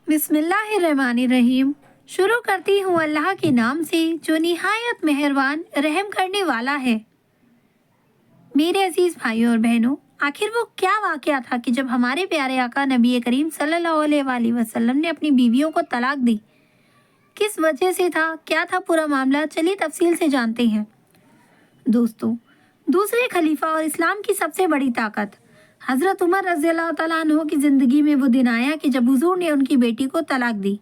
बिस्मिल्लाहिर्रहमानिर्रहीम। शुरू करती हूँ अल्लाह के नाम से जो निहायत मेहरबान रहम करने वाला है। मेरे अजीज भाइयों और बहनों, आखिर वो क्या वाकया था कि जब हमारे प्यारे आका नबी करीम सल्लल्लाहु अलैहि वसल्लम ने अपनी बीवियों को तलाक दी? किस वजह से था, क्या था पूरा मामला? चलिए तफसील से जानते हैं। दोस्तों, दूसरे खलीफा और इस्लाम की सबसे बड़ी ताकत हज़रत उमर रज़ियल्लाहु तआला अन्हु की ज़िंदगी में वो दिन आया कि जब हुजूर ने उनकी बेटी को तलाक दी।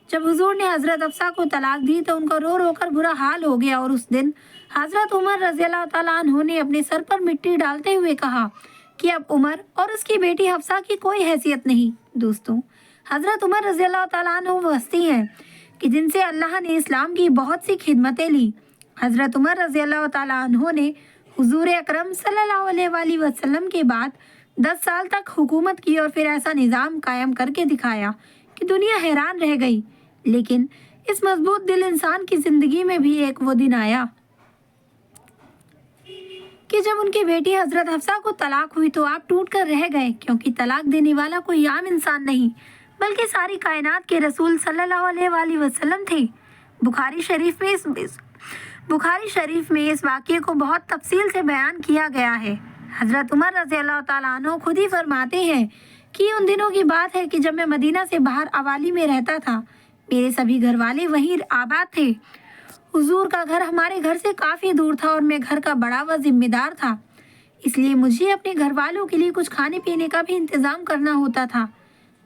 जब हुजूर ने हज़रत हफ्सा को तलाक दी तो उनका रो रो कर बुरा हाल हो गया और उस दिन हज़रत उमर रज़ियल्लाहु तआला अन्हु ने अपने सर पर मिट्टी डालते हुए कहा कि अब उमर और उसकी बेटी हफ्सा की कोई हैसियत नहीं। दोस्तों, हज़रत उमर रज़ियल्लाहु तआला अन्हु वो हस्ती हैं कि जिनसे अल्लाह ने इस्लाम की बहुत सी खिदमतें ली। हज़रत उमर रज़ियल्लाहु तआला अन्हु ने हुजूर अकरम सल्लल्लाहु अलैहि वसल्लम के बाद 10 साल तक हुकूमत की और फिर ऐसा निज़ाम कायम करके दिखाया कि दुनिया हैरान रह गई। लेकिन इस मजबूत दिल इंसान की ज़िंदगी में भी एक वो दिन आया कि जब उनकी बेटी हज़रत हफ्सा को तलाक हुई तो आप टूट कर रह गए, क्योंकि तलाक देने वाला कोई आम इंसान नहीं बल्कि सारी कायनात के रसूल सल्लल्लाहु अलैहि वसल्लम थे। बुखारी शरीफ में इस वाक़ये को बहुत तफसील से बयान किया गया है। हज़रत उमर रज़ियल्लाहु तआला अन्हु खुद ही फरमाते हैं कि उन दिनों की बात है कि जब मैं मदीना से बाहर अवाली में रहता था, मेरे सभी घर वाले वहीं आबाद थे। हुजूर का घर हमारे घर से काफ़ी दूर था और मैं घर का बड़ा व जिम्मेदार था, इसलिए मुझे अपने घर वालों के लिए कुछ खाने पीने का भी इंतज़ाम करना होता था।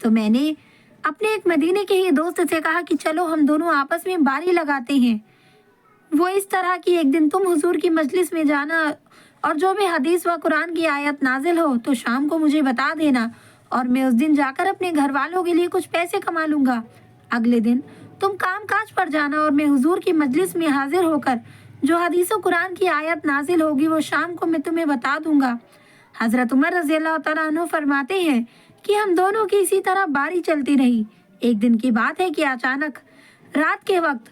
तो मैंने अपने एक मदीने के ही दोस्त से कहा कि चलो हम दोनों आपस में बारी लगाते हैं। वो इस तरह कि एक दिन तुम हुजूर की मजलिस में जाना और जो भी हदीस व कुरान की आयत नाजिल हो तो शाम को मुझे बता देना और मैं उस दिन जाकर अपने घर वालों के लिए कुछ पैसे कमा लूँगा। अगले दिन तुम काम काज पर जाना और मैं हुजूर की मजलिस में हाजिर होकर जो हदीस व कुरान की आयत नाजिल होगी वो शाम को मैं तुम्हें बता दूंगा। हज़रत उमर रज़ियल्लाहु तआला अन्हु फरमाते हैं कि हम दोनों की इसी तरह बारी चलती रही। एक दिन की बात है कि अचानक रात के वक्त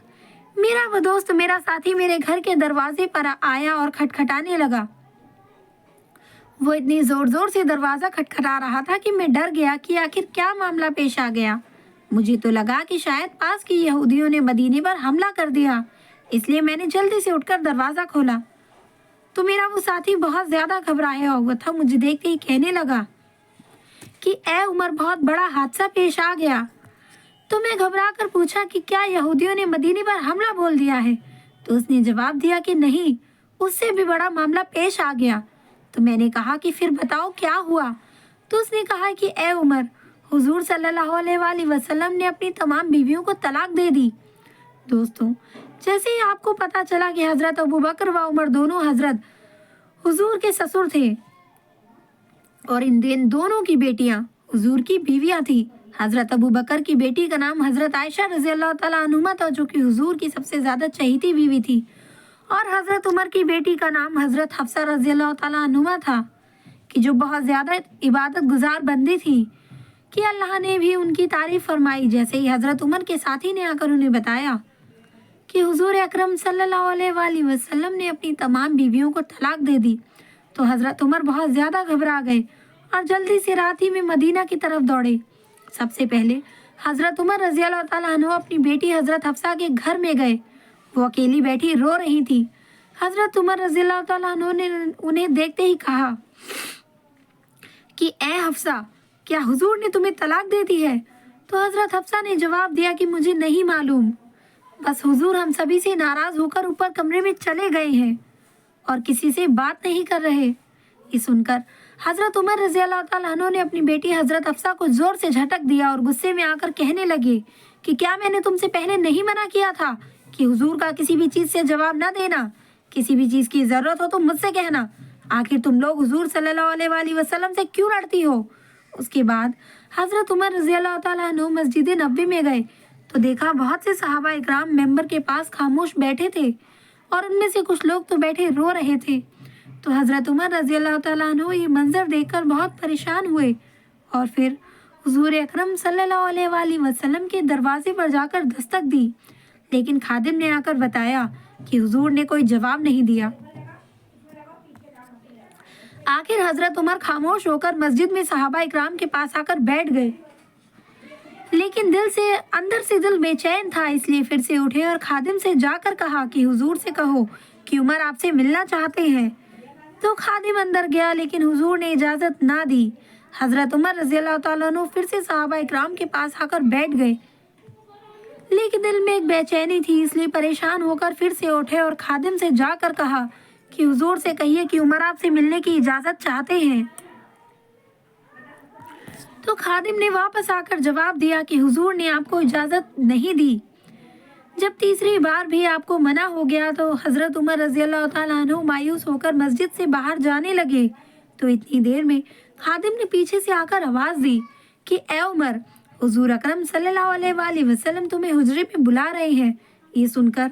मेरा वो दोस्त, मेरा साथी मेरे घर के दरवाजे पर आया और खटखटाने लगा। वो इतनी जोर जोर से दरवाज़ा खटखटा रहा था कि मैं डर गया कि आखिर क्या मामला पेश आ गया। मुझे तो लगा कि शायद पास की यहूदियों ने मदीने पर हमला कर दिया, इसलिए मैंने जल्दी से उठकर दरवाज़ा खोला तो मेरा वो साथी बहुत ज़्यादा घबराया हुआ था। मुझे देखते ही कहने लगा कि ए उमर, बहुत बड़ा हादसा पेश आ गया। तो मैं घबरा कर पूछा कि क्या यहूदियों ने मदीने पर हमला बोल दिया है? तो उसने जवाब दिया कि नहीं, उससे भी बड़ा मामला पेश आ गया। तो मैंने कहा कि फिर बताओ क्या हुआ? तो उसने कहा कि ए उमर, हुजूर सल्लल्लाहु अलैहि वसल्लम ने अपनी तमाम बीवियों को तलाक दे दी। दोस्तों, जैसे ही आपको पता चला कि हज़रत अबू बकर व उमर दोनों हज़रत हुजूर के ससुर थे और इन दोनों की बेटियां हुजूर की बीवियां थी। हज़रत अबू बकर की बेटी का नाम हज़रत आयशा रज़ियल्लाहु तआला अन्हुमा था, जो कि हुजूर की सबसे ज़्यादा चहेती बीवी थी, और हज़रत उमर की बेटी का नाम हज़रत हफ्सा रज़ियल्लाहु तआला अन्हुमा था कि जो बहुत ज़्यादा इबादत गुजार बंदी थी कि अल्लाह ने भी उनकी तारीफ़ फरमाई। जैसे ही हज़रत उमर के साथी ने आकर उन्हें बताया कि हुजूर अकरम सल्लल्लाहु अलैहि वसल्लम ने अपनी तमाम बीवियों को तलाक दे दी, तो हज़रत उमर बहुत ज़्यादा घबरा गए और जल्दी से रात ही में मदीना की तरफ दौड़े। सबसे पहले हज़रत उमर रज़ियल्लाहु तआला अन्हु अपनी बेटी हज़रत हफ्सा के घर में गए। वो अकेली बैठी रो रही थी। हज़रत उमर रज़ियल्लाहु तआला अन्हु ने उन्हें देखते ही कहा कि ए हफ्सा, क्या हुजूर ने तुम्हें तलाक दे दी है? तो हज़रत हफ्सा ने जवाब दिया कि मुझे नहीं मालूम, बस हुजूर हम सभी से नाराज़ होकर ऊपर कमरे में चले गए हैं और किसी से बात नहीं कर रहे। ये सुनकर हज़रत उमर रज़ियल्लाहु तआला अन्हु ने अपनी बेटी हज़रत हफ्सा को ज़ोर से झटक दिया और गुस्से में आकर कहने लगे कि क्या मैंने तुमसे पहले नहीं मना किया था कि हुजूर का किसी भी चीज़ से जवाब न देना? किसी भी चीज़ की ज़रूरत हो तो मुझसे कहना। आखिर तुम लोग हुजूर सल्लल्लाहु अलैहि वसल्लम से क्यों लड़ती हो? उसके बाद हज़रत उमर रज़ियल्लाहु तआला अन्हु मस्जिद नबवी में गए तो देखा बहुत से सहाबा इकराम मेंबर के पास खामोश बैठे थे और उनमें से कुछ लोग तो बैठे रो रहे थे। तो हज़रत उमर रज़ियल्लाहु तआला अन्हु ये मंजर देखकर बहुत परेशान हुए और फिर हुजूर अकरम सल्लल्लाहु अलैहि वसल्लम के दरवाजे पर जाकर दस्तक दी, लेकिन खादिम ने आकर बताया कि हुजूर ने कोई जवाब नहीं दिया। आखिर हज़रत उमर खामोश होकर मस्जिद में सहाबा इकराम के पास आकर बैठ गए, लेकिन लेकिन अंदर से दिल बेचैन था, इसलिए फिर से उठे और खादिम से जाकर कहा कि हुजूर से कहो कि उमर आपसे मिलना चाहते हैं। तो खादिम अंदर गया, लेकिन हुजूर ने इजाज़त ना दी। हज़रत उमर रज़ियल्लाहु ताला अन्हु फिर से सहाबा इकराम के पास आकर बैठ गए, लेकिन दिल में एक बेचैनी थी, इसलिए परेशान होकर फिर से उठे और खादिम से जाकर कहा कि हुजूर से कहिए कि उमर आपसे मिलने की इजाज़त चाहते हैं। तो खादिम ने वापस आकर जवाब दिया कि हुजूर ने आपको इजाज़त नहीं दी। जब तीसरी बार भी आपको मना हो गया तो हज़रत उमर रज़ियल्लाहु ताला अन्हु मायूस होकर मस्जिद से बाहर जाने लगे। तो इतनी देर में खादिम ने पीछे से आकर आवाज़ दी कि ए उमर, हुजूर अकरम सल्लल्लाहु अलैहि वसल्लम तुम्हें हुजरे में बुला रहे हैं। ये सुनकर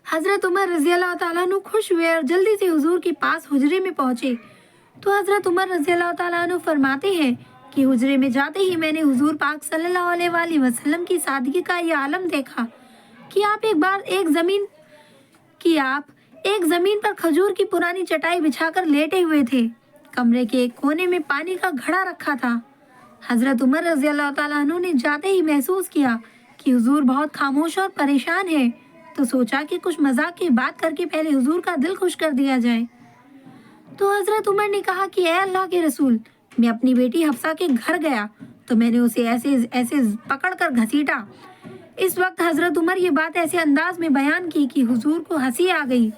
हज़रत उमर रज़ियल्लाहु ताला अन्हु खुश हुए और जल्दी से हुजूर के पास हुजरे में पहुँचे। तो हज़रत उमर रज़ियल्लाहु ताला अन्हु फरमाते हैं कि हुजरे में जाते ही मैंने हुजूर पाक सल्लल्लाहु अलैहि वसल्लम की सादगी का ये आलम देखा कि आप एक ज़मीन पर खजूर की पुरानी चटाई बिछाकर लेटे हुए थे। कमरे के एक कोने में पानी का घड़ा रखा था। हज़रत उमर रज़ियल्लाहु ताला अन्हु ने जाते ही महसूस किया कि हुजूर बहुत खामोश और परेशान है, तो सोचा कि कुछ मजाक की बात करके पहले हुजूर का दिल खुश कर दिया जाए। तो हज़रत उमर ने कहा कि ए अल्लाह के रसूल, मैं अपनी बेटी हफ्सा के घर गया तो मैंने उसे ऐसे ऐसे पकड़कर घसीटा। इस वक्त हज़रत उमर ये बात ऐसे अंदाज में बयान की कि हुजूर को हंसी आ गई।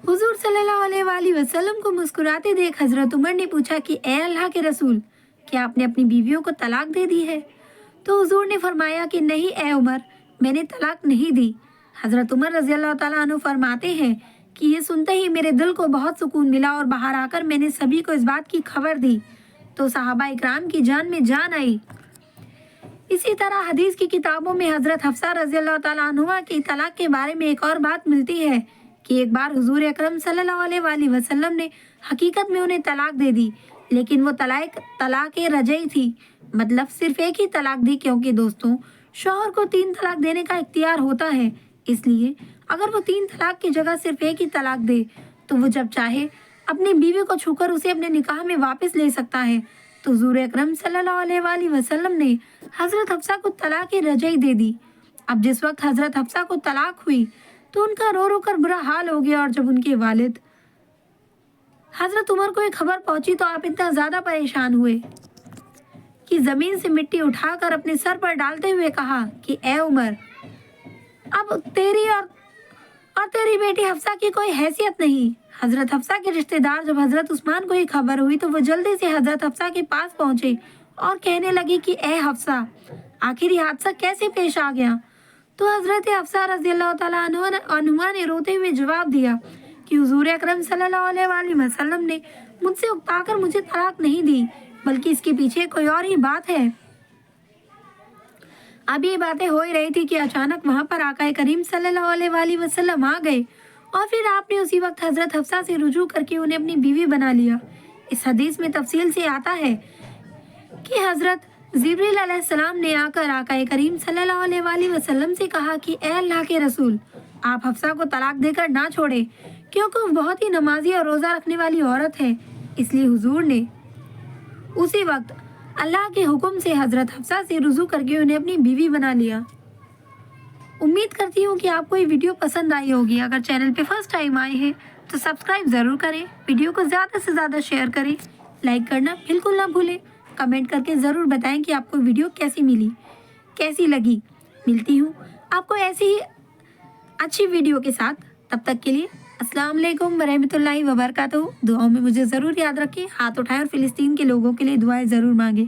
हुजूर सल्लल्लाहु अलैहि वसल्लम को मुस्कुराते देख हज़रत उमर ने पूछा कि ए अल्लाह के रसूल, क्या आपने अपनी बीवियों को तलाक दे दी है? तो हुजूर ने फरमाया कि नहीं ए उमर, मैंने तलाक नहीं दी। हज़रत उमर रज़ियल्लाहु ताला अन्हु फरमाते हैं कि ये सुनते ही मेरे दिल को बहुत सुकून मिला और बाहर आकर मैंने सभी को इस बात की खबर दी, तो सहाबा इकराम की जान में जान आई। इसी तरह हदीस की किताबों में हज़रत हफ्सा रज़ियल्लाहु ताला अन्हा की तलाक के बारे में एक और बात मिलती है कि एक बार हुजूर अकरम सल्लल्लाहु अलैहि वसल्लम ने हकीकत में उन्हें तलाक दे दी, लेकिन वो तलाक रजई थी, मतलब सिर्फ एक ही तलाक दी, क्योंकि दोस्तों शौहर को 3 तलाक देने का इख्तियार होता है। इसलिए अगर वो 3 तलाक की जगह सिर्फ एक ही तलाक दे तो वो जब चाहे अपनी बीवी को छूकर उसे अपने निकाह में वापस ले सकता है। तो हुजूर अकरम सल्लल्लाहु अलैहि वसल्लम ने हज़रत हफ्सा को तलाक रजई दे दी। अब जिस वक्त हज़रत हफ्सा को तलाक हुई तो उनका रो रो कर बुरा हाल हो गया, और जब उनके वालिद हज़रत उमर को ये खबर पहुंची तो आप इतना ज़्यादा परेशान हुए कि ज़मीन से मिट्टी उठाकर अपने सर पर डालते हुए कहा कि ए उमर, अब तेरी और तेरी बेटी हफ्सा की कोई हैसियत नहीं। हज़रत हफ्सा के रिश्तेदार जब हज़रत उस्मान को ये खबर हुई तो वो जल्दी से हज़रत हफ्सा के पास पहुँचे और कहने लगे कि ए हफ्सा, आखिर ये हादसा कैसे पेश आ गया? तो हज़रत हफ्सा रज़ियल्लाहु ताला अन्हा ने रोते हुए जवाब दिया कि हुजूर अकरम सल्लल्लाहु अलैहि वसल्लम ने मुझसे उकताकर मुझे तलाक नहीं दी, बल्कि इसके पीछे कोई और ही बात है। अब ये बातें हो ही रही थी कि अचानक वहाँ पर आका करीम सल्लल्लाहु अलैहि वसल्लम आ गए और फिर आपने उसी वक्त हज़रत हफ्सा से रुजू करके उन्हें अपनी बीवी बना लिया। इस हदीस में तफसील से आता है कि हज़रत जिब्रील अलैहिस्सलाम ने आकर आका करीम सल्लल्लाहु अलैहि वसल्लम से कहा कि ए अल्लाह के रसूल, आप हफ्सा को तलाक देकर ना छोड़े, क्योंकि वो बहुत ही नमाजी और रोज़ा रखने वाली औरत है। इसलिए हुजूर ने उसी वक्त अल्लाह के हुक्म से हज़रत हफ्सा से रुजू करके उन्हें अपनी बीवी बना लिया। उम्मीद करती हूँ कि आपको ये वीडियो पसंद आई होगी। अगर चैनल पे फर्स्ट टाइम आए हैं तो सब्सक्राइब ज़रूर करें, वीडियो को ज़्यादा से ज़्यादा शेयर करें, लाइक करना बिल्कुल ना भूलें, कमेंट करके ज़रूर बताएं कि आपको वीडियो कैसी लगी। मिलती हूँ आपको ऐसी ही अच्छी वीडियो के साथ, तब तक के लिए अस्सलाम वालेकुम वरहमतुल्लाहि वबरकातुहू। दुआओं में मुझे ज़रूर याद रखें, हाथ उठाएं और फ़िलिस्तीन के लोगों के लिए दुआएं ज़रूर मांगें।